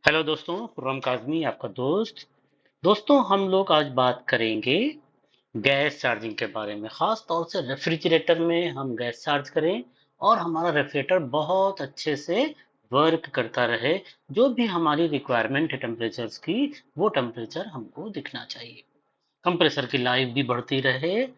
Hello दोस्तों, खुर्रम काज़मी आपका दोस्त। दोस्तों, हम लोग आज बात करेंगे गैस चार्जिंग के बारे में। ख़ास तौर से रेफ्रिजरेटर में हम गैस चार्ज करें और हमारा रेफ्रिजरेटर बहुत अच्छे से वर्क करता रहे। जो भी हमारी रिक्वायरमेंट है टेम्परेचर्स की, वो टेम्परेचर हमको दिखना चाहिए। कंप्रेसर की लाइफ भी बढ़ती रहे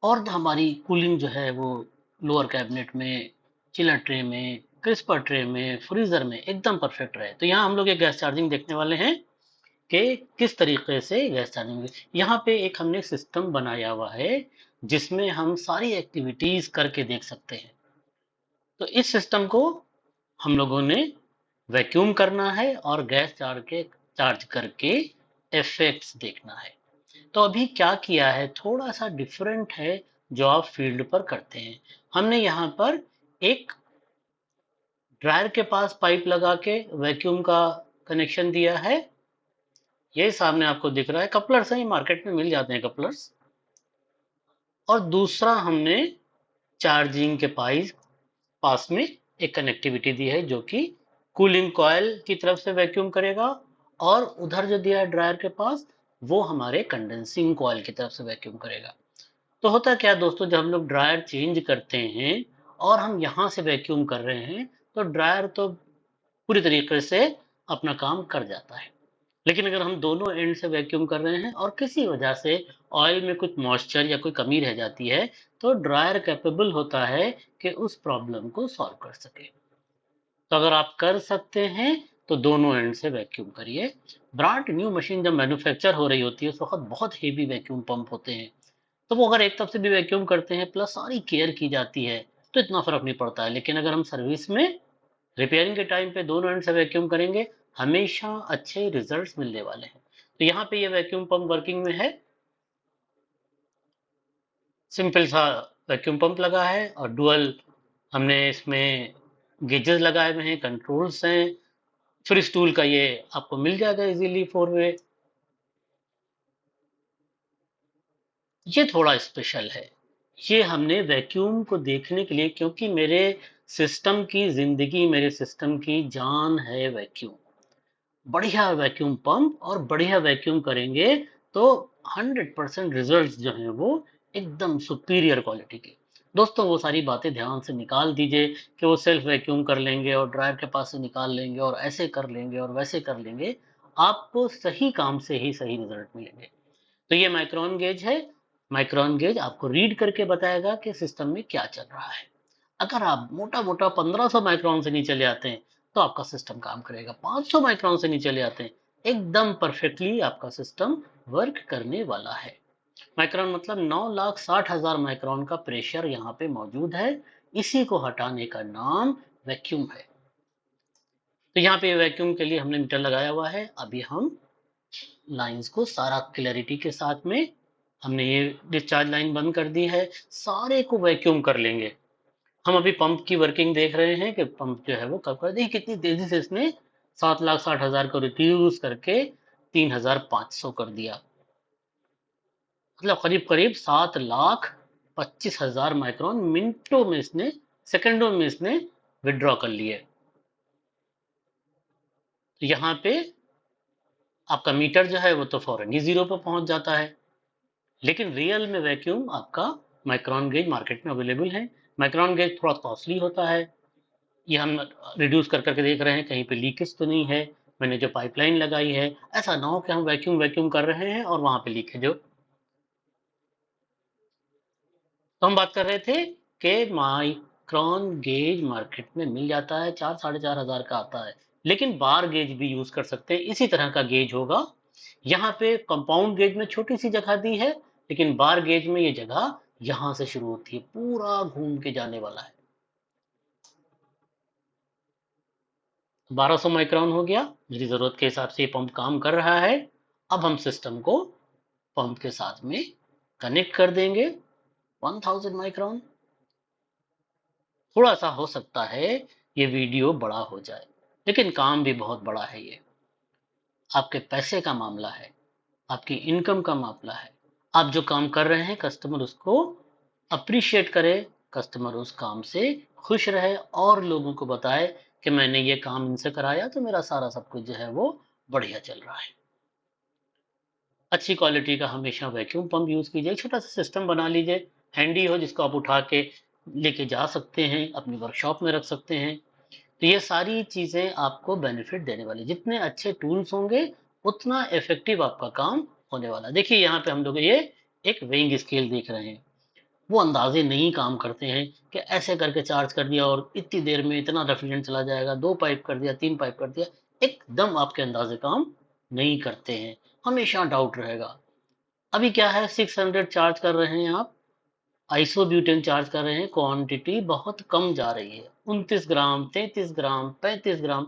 और हमारी कूलिंग जो है वो लोअर कैबिनेट में, चिलर ट्रे में, क्रिस्पर ट्रे में, फ्रीजर में एकदम परफेक्ट रहे। तो यहाँ हम लोग एक गैस चार्जिंग देखने वाले हैं कि किस तरीके से गैस चार्जिंग। यहाँ पे एक हमने सिस्टम बनाया हुआ है जिसमें हम सारी एक्टिविटीज करके देख सकते हैं। तो इस सिस्टम को हम लोगों ने वैक्यूम करना है और गैस चार्ज करके इफेक्ट्स देखना है। तो अभी क्या किया है, थोड़ा सा डिफरेंट है जो आप फील्ड पर करते हैं। हमने यहाँ पर एक ड्रायर के पास पाइप लगा के वैक्यूम का कनेक्शन दिया है। ये सामने आपको दिख रहा है, कपलर्स हैं, मार्केट में मिल जाते हैं कपलर्स। और दूसरा हमने चार्जिंग के पास में एक कनेक्टिविटी दी है जो कि कूलिंग कॉयल की तरफ से वैक्यूम करेगा। और उधर जो दिया है ड्रायर के पास, वो हमारे कंडेंसिंग कॉयल की तरफ से वैक्यूम करेगा। तो होता क्या है दोस्तों, जब हम लोग ड्रायर चेंज करते हैं और हम यहाँ से वैक्यूम कर रहे हैं, तो ड्रायर तो पूरी तरीके से अपना काम कर जाता है। लेकिन अगर हम दोनों एंड से वैक्यूम कर रहे हैं और किसी वजह से ऑयल में कुछ मॉइस्चर या कोई कमी रह जाती है, तो ड्रायर कैपेबल होता है कि उस प्रॉब्लम को सॉल्व कर सके। तो अगर आप कर सकते हैं तो दोनों एंड से वैक्यूम करिए। ब्रांड न्यू मशीन जब मैन्युफैक्चर हो रही होती है उस वक्त बहुत हेवी वैक्यूम पंप होते हैं। तो वो अगर एक तरफ से भी वैक्यूम करते हैं प्लस सारी केयर की जाती है, तो इतना फर्क नहीं पड़ता है। लेकिन अगर हम सर्विस में रिपेयरिंग के टाइम पे दोनों एंड से वैक्यूम करेंगे, हमेशा अच्छे रिजल्ट्स मिलने वाले हैं। तो यहाँ पे ये वैक्यूम पंप वर्किंग में है। सिंपल सा वैक्यूम पंप लगा है और डुअल हमने इसमें गेजेस लगाए हुए हैं, कंट्रोल्स हैं। फिर स्टूल का ये आपको मिल जाएगा इजीली 4 वे। ये थोड़ा स्पेशल है। ये हमने वैक्यूम को देखने के लिए, क्योंकि मेरे सिस्टम की जिंदगी, मेरे सिस्टम की जान है वैक्यूम। बढ़िया वैक्यूम पंप और बढ़िया वैक्यूम करेंगे तो 100% रिजल्ट्स जो हैं वो एकदम सुपीरियर क्वालिटी के। दोस्तों, वो सारी बातें ध्यान से निकाल दीजिए कि वो सेल्फ वैक्यूम कर लेंगे और ड्रायर के पास से निकाल लेंगे और ऐसे कर लेंगे और वैसे कर लेंगे। आपको सही काम से ही सही रिजल्ट मिलेंगे। तो ये माइक्रोन गेज है। माइक्रोन गेज आपको रीड करके बताएगा कि सिस्टम में क्या चल रहा है। अगर आप मोटा मोटा 1500 माइक्रोन से नीचे ले आते हैं तो आपका सिस्टम काम करेगा। 500 माइक्रोन से नीचे ले आते हैं, एकदम परफेक्टली आपका सिस्टम वर्क करने वाला है। माइक्रोन मतलब 9,60,000 माइक्रोन का प्रेशर यहाँ पे मौजूद है। इसी को हटाने का नाम वैक्यूम है। तो यहाँ पे वैक्यूम के लिए हमने मीटर लगाया हुआ है। अभी हम लाइंस को सारा क्लैरिटी के साथ में, हमने ये डिस्चार्ज लाइन बंद कर दी है, सारे को वैक्यूम कर लेंगे। हम अभी पंप की वर्किंग देख रहे हैं कि पंप जो है वो कब कर दी, कितनी तेजी से इसने 7,60,000 को रिड्यूस करके 3,500 कर दिया। मतलब करीब करीब 7,25,000 माइक्रोन मिनटों में इसने, सेकंडों में इसने विड्रॉ कर लिए। तो यहाँ पे आपका मीटर जो है वो तो फौरन ही जीरो पर पहुंच जाता है। लेकिन रियल में वैक्यूम आपका माइक्रोन गेज मार्केट में अवेलेबल है। माइक्रोन गेज थोड़ा कॉस्टली होता है। ये हम रिड्यूस कर करके देख रहे हैं कहीं पे लीकेज तो नहीं है। मैंने जो पाइपलाइन लगाई है, ऐसा ना हो कि हम वैक्यूम वैक्यूम कर रहे हैं और वहां पे लीकेज हो। तो हम बात कर रहे थे कि माइक्रोन गेज मार्केट में मिल जाता है, 4-4,500 का आता है। लेकिन बार गेज भी यूज कर सकते हैं, इसी तरह का गेज होगा। यहाँ पे कंपाउंड गेज में छोटी सी जगह दी है, लेकिन बार गेज में ये जगह यहां से शुरू होती है, पूरा घूम के जाने वाला है। 1200 माइक्रोन हो गया। मेरी जरूरत के हिसाब से ये पंप काम कर रहा है। अब हम सिस्टम को पंप के साथ में कनेक्ट कर देंगे। 1000 माइक्रोन। थोड़ा सा हो सकता है ये वीडियो बड़ा हो जाए, लेकिन काम भी बहुत बड़ा है ये। आपके पैसे का मामला है, आपकी इनकम का मामला है। आप जो काम कर रहे हैं कस्टमर उसको अप्रिशिएट करे, कस्टमर उस काम से खुश रहे और लोगों को बताए कि मैंने ये काम इनसे कराया तो मेरा सारा सब कुछ जो है वो बढ़िया चल रहा है। अच्छी क्वालिटी का हमेशा वैक्यूम पंप यूज कीजिए। एक छोटा सा सिस्टम बना लीजिए, हैंडी हो, जिसको आप उठा के लेके जा सकते हैं, अपनी वर्कशॉप में रख सकते हैं। तो ये सारी चीजें आपको बेनिफिट देने वाली। जितने अच्छे टूल्स होंगे उतना इफेक्टिव आपका काम होने वाला है। देखिए यहाँ पे हम लोग ये एक वेइंग स्केल देख रहे हैं। वो अंदाजे नहीं काम करते हैं कि ऐसे करके चार्ज कर दिया और इतनी देर में इतना रेफ्रिजरेंट चला जाएगा, 2 पाइप कर दिया, 3 पाइप कर दिया। एकदम आपके अंदाजे काम नहीं करते हैं, हमेशा डाउट रहेगा। अभी क्या है, 600 चार्ज कर रहे हैं आप, आइसोब्यूटेन चार्ज कर रहे हैं, क्वांटिटी बहुत कम जा रही है, 29 ग्राम, 33 ग्राम, 35 ग्राम।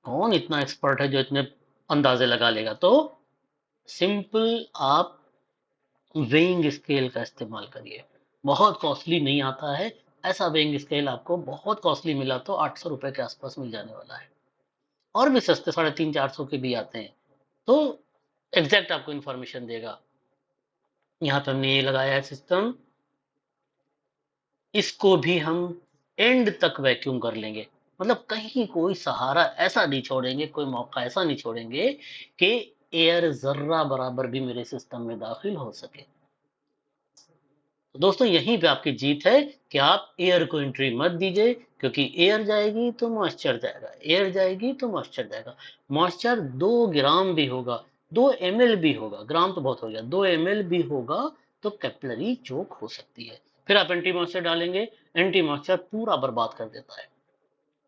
कौन इतना एक्सपर्ट है जो इतने अंदाजे लगा लेगा? तो सिंपल आप वेइंग स्केल का इस्तेमाल करिए। बहुत कॉस्टली नहीं आता है। ऐसा वेइंग स्केल आपको बहुत कॉस्टली मिला तो 800 रुपए के आसपास मिल जाने वाला है। और भी सस्ते 350-400 के भी आते हैं। तो एग्जैक्ट आपको इंफॉर्मेशन देगा। यहाँ पे हमने ये लगाया है सिस्टम, इसको भी हम एंड तक वैक्यूम कर लेंगे। मतलब कहीं कोई सहारा ऐसा नहीं छोड़ेंगे, कोई मौका ऐसा नहीं छोड़ेंगे कि एयर जर्रा बराबर भी मेरे सिस्टम में दाखिल हो सके। तो दोस्तों यहीं पे आपकी जीत है कि आप एयर को एंट्री मत दीजिए, क्योंकि एयर जाएगी तो मॉइस्चर जाएगा, एयर जाएगी तो मॉइस्चर जाएगा। मॉइस्चर 2 ग्राम भी होगा, 2 ml भी होगा, ग्राम तो बहुत हो गया, 2 ml भी होगा तो कैपिलरी चोक हो सकती है। फिर आप एंटी मॉइस्चर डालेंगे, एंटी मॉइस्चर पूरा बर्बाद कर देता है।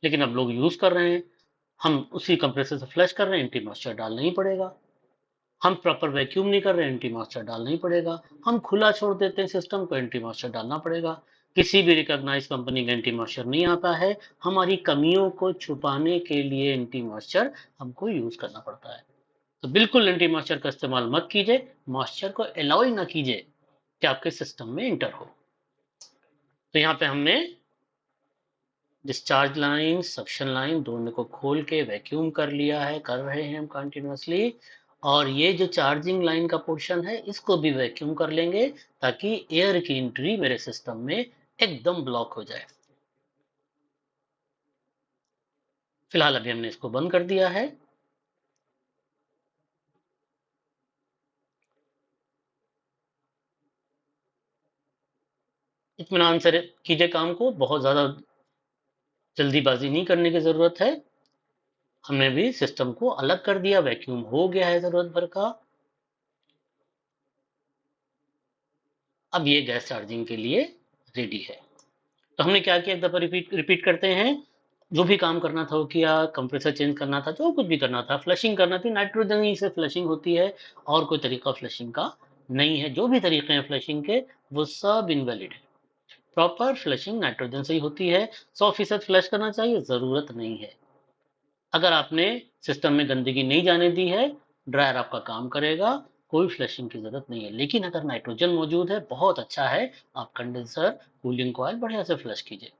लेकिन अब लोग यूज कर रहे हैं, हम उसी कंप्रेसर से फ्लश कर रहे हैं, एंटी मॉइस्चर डालना ही पड़ेगा। हम प्रॉपर वैक्यूम नहीं कर रहे, एंटी मॉइस्चर डालना ही पड़ेगा। हम खुला छोड़ देते हैं सिस्टम को, एंटी मॉइस्चर डालना पड़ेगा। किसी भी रिकॉग्नाइज कंपनी का एंटी मॉइस्चर नहीं आता है। हमारी कमियों को छुपाने के लिए एंटी मॉइस्चर हमको यूज करना पड़ता है। तो बिल्कुल एंटी मॉइस्चर का इस्तेमाल मत कीजिए, मॉइस्चर को अलाउ ही ना कीजिए कि आपके सिस्टम में इंटर हो। तो यहाँ पे हमने डिस्चार्ज लाइन, सक्शन लाइन दोनों को खोल के वैक्यूम कर लिया है, कर रहे हैं हम कंटिन्यूसली। और ये जो चार्जिंग लाइन का पोर्शन है इसको भी वैक्यूम कर लेंगे, ताकि एयर की एंट्री मेरे सिस्टम में एकदम ब्लॉक हो जाए। फिलहाल अभी हमने इसको बंद कर दिया है। इत्मीनान से कीजिए काम को, बहुत ज्यादा जल्दीबाजी नहीं करने की जरूरत है। हमने भी सिस्टम को अलग कर दिया, वैक्यूम हो गया है जरूरत भर का। अब ये गैस चार्जिंग के लिए रेडी है। तो हमने क्या किया, एक दफा रिपीट रिपीट करते हैं। जो भी काम करना था वो किया, कंप्रेसर चेंज करना था, जो कुछ भी करना था, फ्लशिंग करना थी, नाइट्रोजन ही से फ्लशिंग होती है, और कोई तरीका फ्लशिंग का नहीं है। जो भी तरीके हैं फ्लशिंग के वो सब इनवैलिड है। प्रॉपर फ्लशिंग नाइट्रोजन से ही होती है। 100% फ्लश करना चाहिए, जरूरत नहीं है। अगर आपने सिस्टम में गंदगी नहीं जाने दी है, ड्रायर आपका काम करेगा, कोई फ्लशिंग की जरूरत नहीं है। लेकिन अगर नाइट्रोजन मौजूद है, बहुत अच्छा है, आप कंडेंसर, कूलिंग कॉइल बढ़िया से फ्लश कीजिए।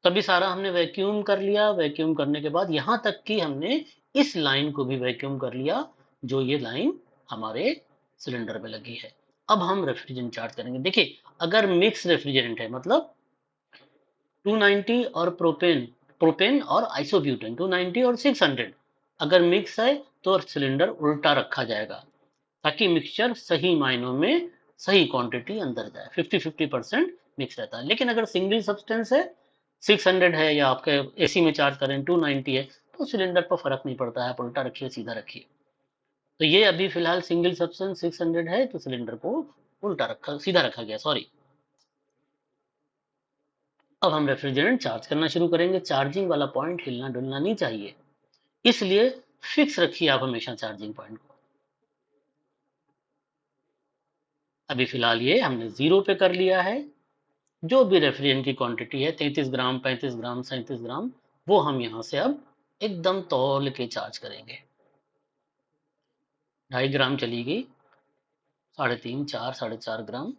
तभी सारा हमने वैक्यूम कर लिया। वैक्यूम करने के बाद यहाँ तक कि हमने इस लाइन को भी वैक्यूम कर लिया, जो ये लाइन हमारे सिलेंडर में लगी है। अब हम रेफ्रिजरेंट चार्ज करेंगे। देखिए, अगर मिक्स रेफ्रिजरेंट है, मतलब 290 और प्रोपेन, प्रोपेन और आइसोब्यूटेन 290 और 600 अगर मिक्स है तो सिलेंडर उल्टा रखा जाएगा, ताकि मिक्सचर सही मायनों में सही क्वांटिटी अंदर जाए। 50-50% मिक्स रहता है। लेकिन अगर सिंगल सब्सटेंस है, 600 है, या आपके एसी में चार्ज करें 290 है, तो सिलेंडर पर फर्क नहीं पड़ता है, आप उल्टा रखिए सीधा रखिए। तो ये अभी फिलहाल सिंगल सब्सटेंस 600 है, तो सिलेंडर को उल्टा रखा, सीधा रखा गया, सॉरी। अब हम रेफ्रिजरेंट चार्ज करना शुरू करेंगे। चार्जिंग वाला पॉइंट हिलना डुलना नहीं चाहिए, इसलिए फिक्स रखिए आप हमेशा चार्जिंग पॉइंट को। अभी फिलहाल ये हमने 0 पे कर लिया है। जो भी रेफ्रिजरेंट की क्वांटिटी है, 33 ग्राम, 35 ग्राम, 37 ग्राम, वो हम यहाँ से अब एकदम तौल के चार्ज करेंगे। 2.5 ग्राम चली गई, 3.5, 4, 4.5 ग्राम।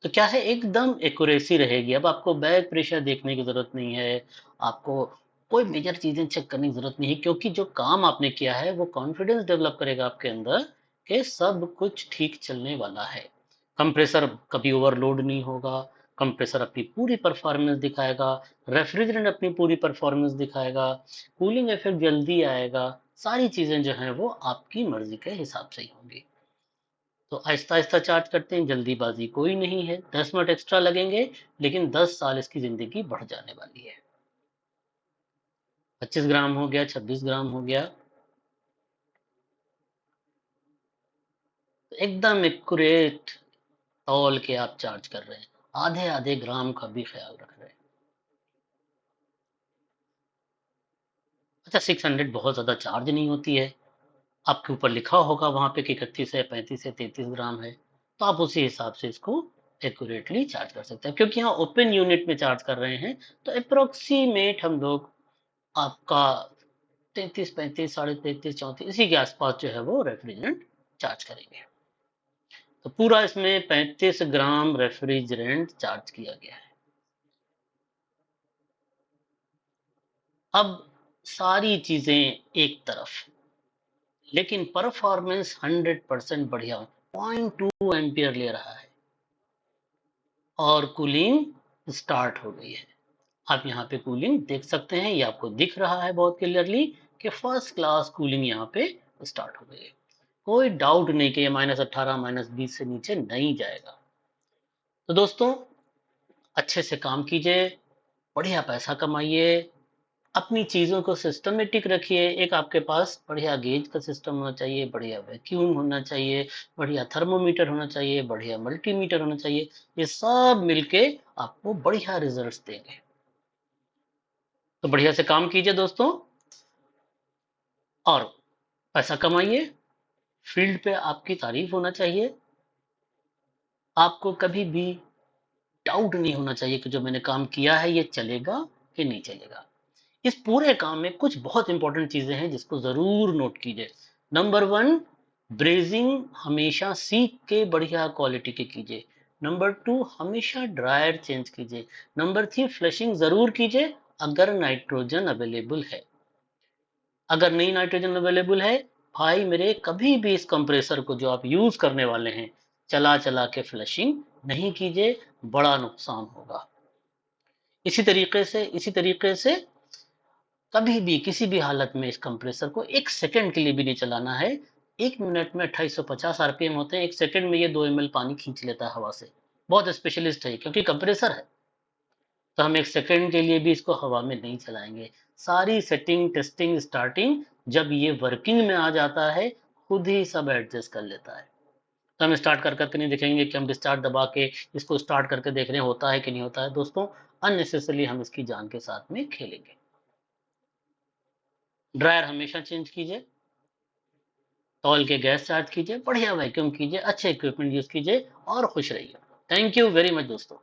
तो क्या है, एकदम एक्यूरेसी रहेगी। अब आपको बैक प्रेशर देखने की जरूरत नहीं है, आपको कोई मेजर चीजें चेक करने की जरूरत नहीं है, क्योंकि जो काम आपने किया है वो कॉन्फिडेंस डेवलप करेगा आपके अंदर कि सब कुछ ठीक चलने वाला है। कंप्रेसर कभी ओवरलोड नहीं होगा, कंप्रेसर अपनी पूरी परफॉर्मेंस दिखाएगा, रेफ्रिजरेंट अपनी पूरी परफॉर्मेंस दिखाएगा, कूलिंग इफेक्ट जल्दी आएगा, सारी चीजें जो हैं वो आपकी मर्जी के हिसाब से ही होंगी। तो आहिस्ता आहिस्ता चार्ज करते हैं, जल्दीबाजी कोई नहीं है, 10 मिनट एक्स्ट्रा लगेंगे लेकिन 10 साल इसकी जिंदगी बढ़ जाने वाली है। 25 ग्राम हो गया, 26 ग्राम हो गया, तो एकदम एक्यूरेट तौल के आप चार्ज कर रहे हैं, आधे आधे ग्राम का भी ख्याल रख रहे हैं। अच्छा, 600 बहुत ज्यादा चार्ज नहीं होती है, आपके ऊपर लिखा होगा वहां पे कि 31 है, 35 है, 33 ग्राम है, तो आप उसी हिसाब से इसको एक्यूरेटली चार्ज कर सकते हैं। क्योंकि यहाँ ओपन यूनिट में चार्ज कर रहे हैं तो अप्रोक्सीमेट हम लोग आपका 33, 35, 33, 34 इसी के आसपास जो है वो रेफ्रिजरेंट चार्ज करेंगे। तो पूरा इसमें 35 ग्राम रेफ्रिजरेंट चार्ज किया गया है। अब सारी चीजें एक तरफ, लेकिन परफॉर्मेंस 100% बढ़िया, 0.2 एम्पियर ले रहा है और कूलिंग स्टार्ट हो गई है। आप यहाँ पे कूलिंग देख सकते हैं, ये आपको दिख रहा है बहुत क्लियरली कि फर्स्ट क्लास कूलिंग यहाँ पे स्टार्ट हो गई है। कोई डाउट नहीं कि ये -18 -20 से नीचे नहीं जाएगा। तो दोस्तों, अच्छे से काम कीजिए, बढ़िया पैसा कमाइए, अपनी चीजों को सिस्टमेटिक रखिए। एक आपके पास बढ़िया गेज का सिस्टम होना चाहिए, बढ़िया वैक्यूम होना चाहिए, बढ़िया थर्मोमीटर होना चाहिए, बढ़िया मल्टीमीटर होना चाहिए। ये सब मिलके आपको बढ़िया रिजल्ट्स देंगे। तो बढ़िया से काम कीजिए दोस्तों, और पैसा कमाइए। फील्ड पे आपकी तारीफ होना चाहिए। आपको कभी भी डाउट नहीं होना चाहिए कि जो मैंने काम किया है ये चलेगा कि नहीं चलेगा। इस पूरे काम में कुछ बहुत इंपॉर्टेंट चीजें हैं जिसको जरूर नोट कीजिए। नंबर वन, ब्रेजिंग हमेशा सीख के बढ़िया क्वालिटी के कीजिए। नंबर टू, हमेशा ड्रायर चेंज कीजिए। नंबर थ्री, फ्लशिंग जरूर कीजिए अगर नाइट्रोजन अवेलेबल है। अगर नहीं नाइट्रोजन अवेलेबल है, भाई मेरे, कभी भी इस कंप्रेसर को जो आप यूज करने वाले हैं चला चला के फ्लशिंग नहीं कीजिए, बड़ा नुकसान होगा। इसी तरीके से कभी भी किसी भी हालत में इस कंप्रेसर को 1 सेकंड के लिए भी नहीं चलाना है। 1 मिनट में 2850 आरपीएम होते हैं, 1 सेकंड में ये 2 ml पानी खींच लेता है हवा से। बहुत स्पेशलिस्ट है क्योंकि कंप्रेसर है, तो हम 1 सेकंड के लिए भी इसको हवा में नहीं चलाएंगे। सारी सेटिंग, टेस्टिंग, स्टार्टिंग, जब ये वर्किंग में आ जाता है खुद ही सब एडजस्ट कर लेता है। तो हम स्टार्ट कर करके नहीं देखेंगे कि हम डिस्चार्ज दबा के इसको स्टार्ट करके देख रहे हैं होता है कि नहीं होता है। दोस्तों, अननेसेसरली हम इसकी जान के साथ में खेलेंगे। ड्रायर हमेशा चेंज कीजिए, तौल के गैस चार्ज कीजिए, बढ़िया वैक्यूम कीजिए, अच्छे इक्विपमेंट यूज कीजिए और खुश रहिए। थैंक यू वेरी मच दोस्तों।